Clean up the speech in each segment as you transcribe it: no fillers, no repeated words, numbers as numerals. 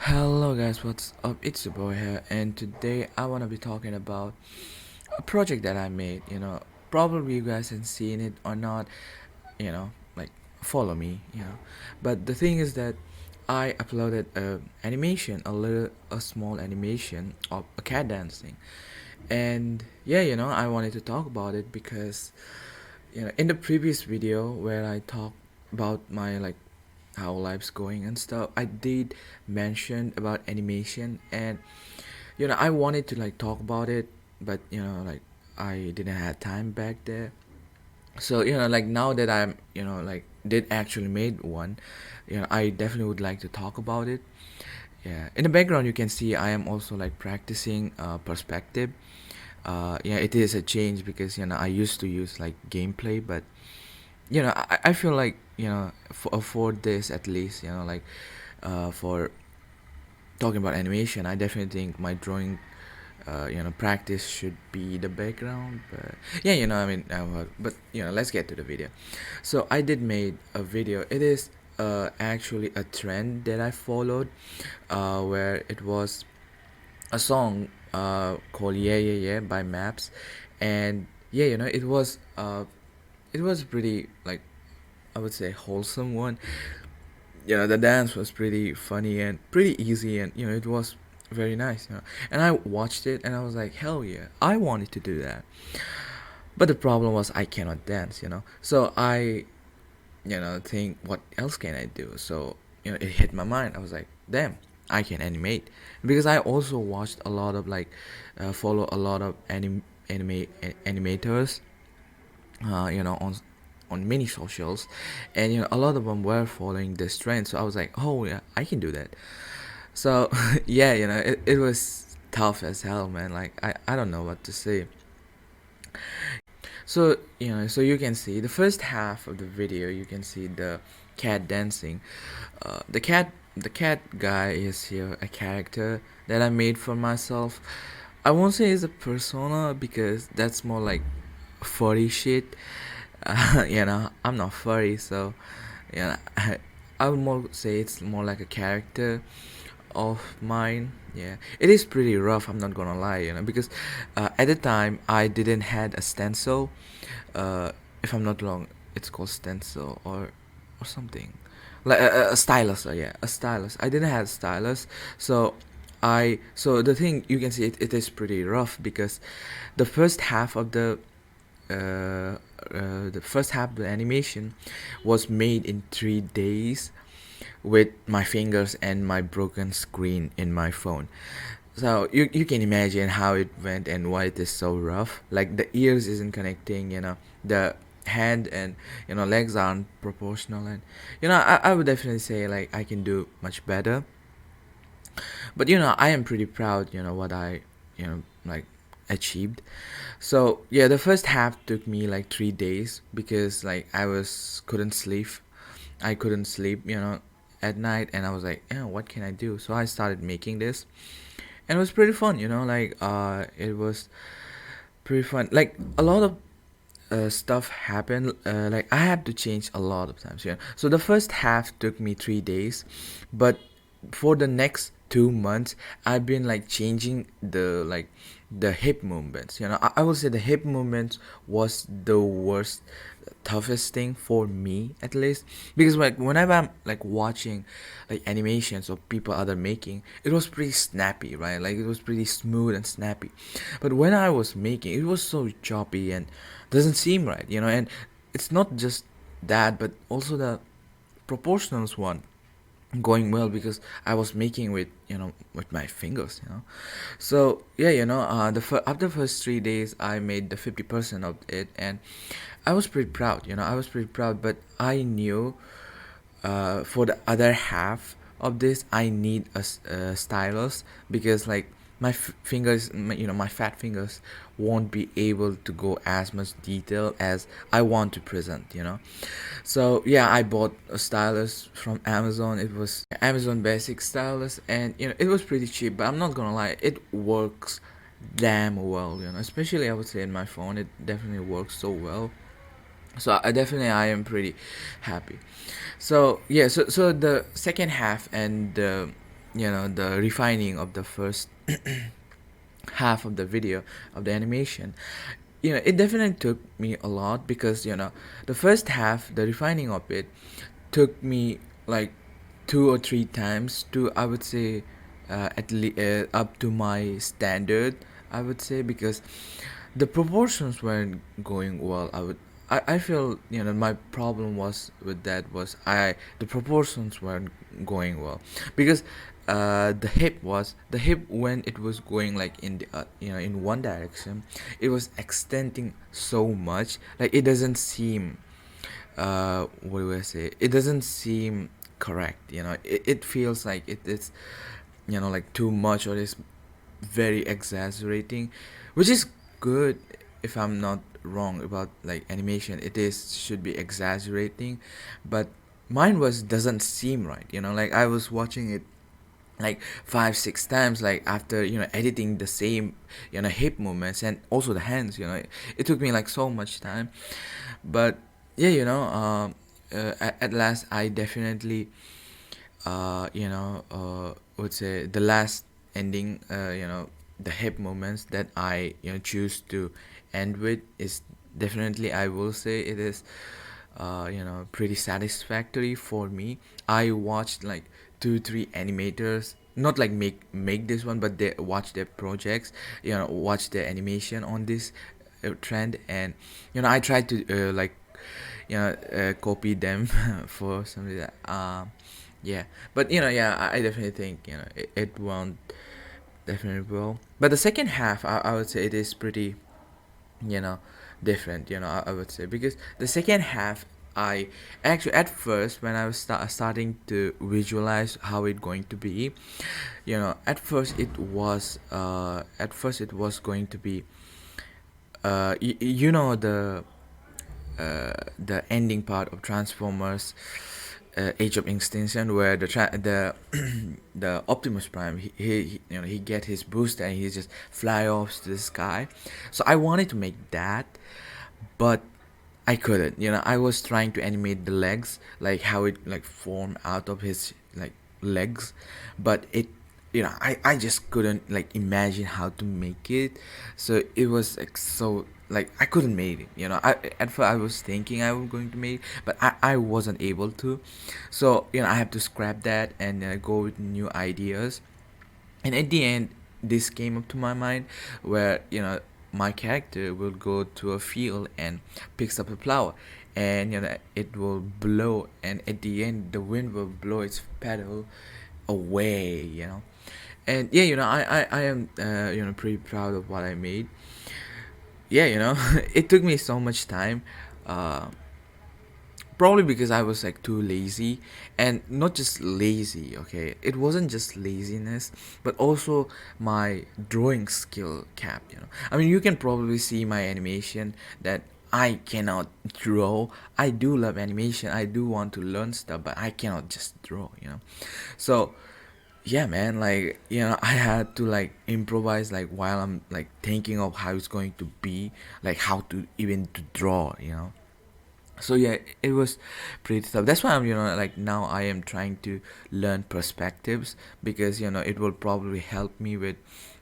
Hello guys, what's up? It's your boy here, and today I want to be talking about a project that I made. Probably you guys have seen it or not, like follow me, But the thing is that I uploaded a small animation of a cat dancing, and I wanted to talk about it because in the previous video where I talked about my how life's going and stuff, I did mention about animation, and I wanted to talk about it, but I didn't have time back there. So now that I'm did actually made one, I definitely would like to talk about it. Yeah, in the background you can see I am also practicing perspective. Yeah, it is a change because I used to use gameplay, but I feel like for this at least, for talking about animation, I definitely think my drawing practice should be the background. But yeah, but let's get to the video. So I did made a video. It is actually a trend that I followed, where it was a song called "Yeah Yeah Yeah" by Maps, and it was pretty, I would say, wholesome one. The dance was pretty funny and pretty easy, and it was very nice. And I watched it and I was like, hell yeah, I wanted to do that. But the problem was I cannot dance. So I think, what else can I do? So it hit my mind. I was like, damn, I can animate. Because I also watched a lot of follow a lot of animators, on many socials, and a lot of them were following this trend. So I was like, oh yeah, I can do that. So yeah, it was tough as hell, man. I don't know what to say. So so you can see the first half of the video. You can see the cat dancing. The cat guy is here a character that I made for myself. I won't say it's a persona because that's more like furry shit. I'm not furry, so I would more say it's more like a character of mine. Yeah, it is pretty rough. I'm not gonna lie, because at the time I didn't had a stencil. If I'm not wrong, it's called stencil or something, like a stylus. Yeah, a stylus. I didn't have a stylus, so the thing, you can see it is pretty rough because the first half of the animation was made in 3 days with my fingers and my broken screen in my phone. So you can imagine how it went and why it is so rough. Like the ears isn't connecting, the hand and legs aren't proportional, and I would definitely say I can do much better. But I am pretty proud, what I achieved. So yeah, the first half took me like 3 days because I was couldn't sleep. I couldn't sleep, at night, and I was like, yeah, what can I do? So I started making this, and it was pretty fun. It was pretty fun. Like a lot of stuff happened. I had to change a lot of times. So the first half took me 3 days, but for the next 2 months, I've been changing the hip movements. I will say the hip movements was the worst, toughest thing for me, at least, because whenever I'm watching animations of people other making, it was pretty snappy, right? Like it was pretty smooth and snappy. But when I was making, it was so choppy and doesn't seem right. And it's not just that, but also the proportionals one going well because I was making with with my fingers. So yeah, after the first 3 days, I made the 50% of it, and I was pretty proud. I was pretty proud, but I knew, for the other half of this, I need a stylus because my fingers, my fat fingers won't be able to go as much detail as I want to present. So yeah, I bought a stylus from Amazon. It was Amazon basic stylus, and it was pretty cheap. But I'm not gonna lie, it works damn well. Especially I would say in my phone, it definitely works so well. So I am pretty happy. So yeah, so the second half and the the refining of the first half of the video of the animation. It definitely took me a lot, because the first half, the refining of it, took me like 2 or 3 times to, I would say, up to my standard, I would say, because the proportions weren't going well. I feel, my problem was with that was, I the proportions weren't going well, because the hip, when it was going like in the in one direction, it was extending so much, like it doesn't seem, what do I say, it doesn't seem correct. It feels like it is, like too much, or it's very exaggerating, which is good. If I'm not wrong about like animation, it is should be exaggerating, but mine was doesn't seem right. Like I was watching it like 5 6 times, like after editing the same hip movements, and also the hands. It took me like so much time, but yeah, at last I definitely, would say the last ending, the hip moments that I choose to end with is definitely, I will say, it is pretty satisfactory for me. I watched like 2 3 animators, not like make this one, but they watch their projects, watch their animation on this trend, and I tried to copy them for something that, yeah. But yeah, I definitely think it won't, definitely will. But the second half, I would say it is pretty, you know different, I would say, because the second half, I actually, at first, when I was starting to visualize how it going to be, at first it was going to be, the ending part of Transformers, Age of Extinction, where the the Optimus Prime, he get his boost and he just fly off to the sky. So I wanted to make that, but I couldn't. I was trying to animate the legs, like how it like form out of his like legs, but I just couldn't like imagine how to make it. So it was like, so like I couldn't make it. At first I was thinking I was going to make it, but I wasn't able to. So I have to scrap that and go with new ideas. And at the end, this came up to my mind, where my character will go to a field and picks up a flower, and it will blow, and at the end the wind will blow its petal away. And yeah, I am pretty proud of what I made. Yeah, it took me so much time, uh probably because I was like too lazy. And not just lazy, okay, it wasn't just laziness, but also my drawing skill cap. I mean, you can probably see my animation that I cannot draw. I do love animation, I do want to learn stuff, but I cannot just draw. So yeah, man, like I had to like improvise, like while I'm like thinking of how it's going to be, like how to even to draw. So yeah, it was pretty tough. That's why I'm like now I am trying to learn perspectives, because it will probably help me with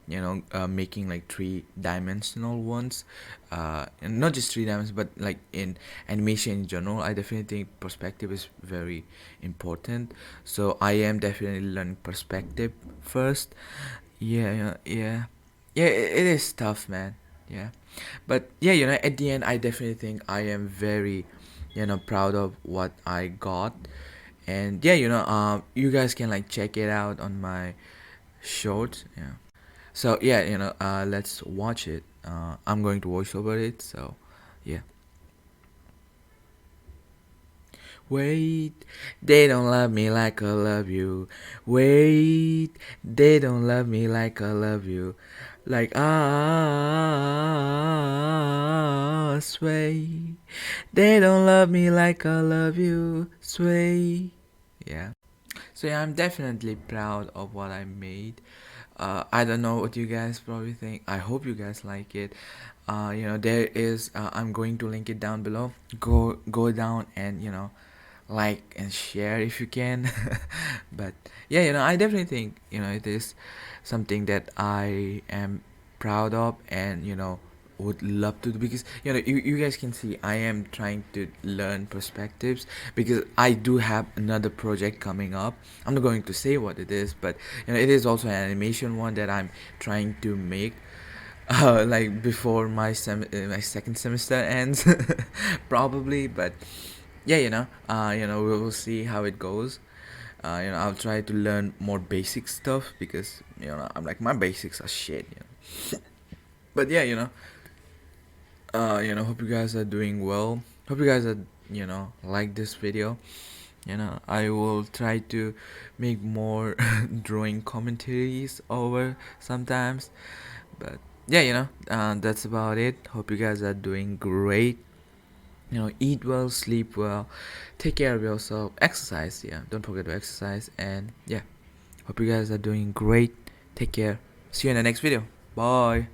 making like 3 dimensional ones, and not just 3 dimensions, but like in animation in general. I definitely think perspective is very important, so I am definitely learning perspective first. Yeah, it is tough, man. Yeah, but yeah, at the end, I definitely think I am very, proud of what I got. And yeah, you guys can like check it out on my shorts. Yeah. So yeah, let's watch it. I'm going to voice over it. So yeah. Wait, they don't love me like I love you. Wait, they don't love me like I love you. Like sway. They don't love me like I love you. Sway. Yeah. So yeah, I'm definitely proud of what I made. I don't know what you guys probably think. I hope you guys like it. There is. I'm going to link it down below. Go down and like and share if you can. But yeah, I definitely think it is something that I am proud of, and would love to do, because you guys can see I am trying to learn perspectives, because I do have another project coming up. I'm not going to say what it is, but it is also an animation one that I'm trying to make, like before my second semester ends, probably. But yeah, we will see how it goes. I'll try to learn more basic stuff, because I'm like, my basics are shit. But yeah, hope you guys are doing well. Hope you guys are like this video. I will try to make more drawing commentaries over sometimes. But yeah, that's about it. Hope you guys are doing great. Eat well, sleep well, take care of yourself, exercise. Yeah, don't forget to exercise. And yeah, hope you guys are doing great. Take care. See you in the next video. Bye.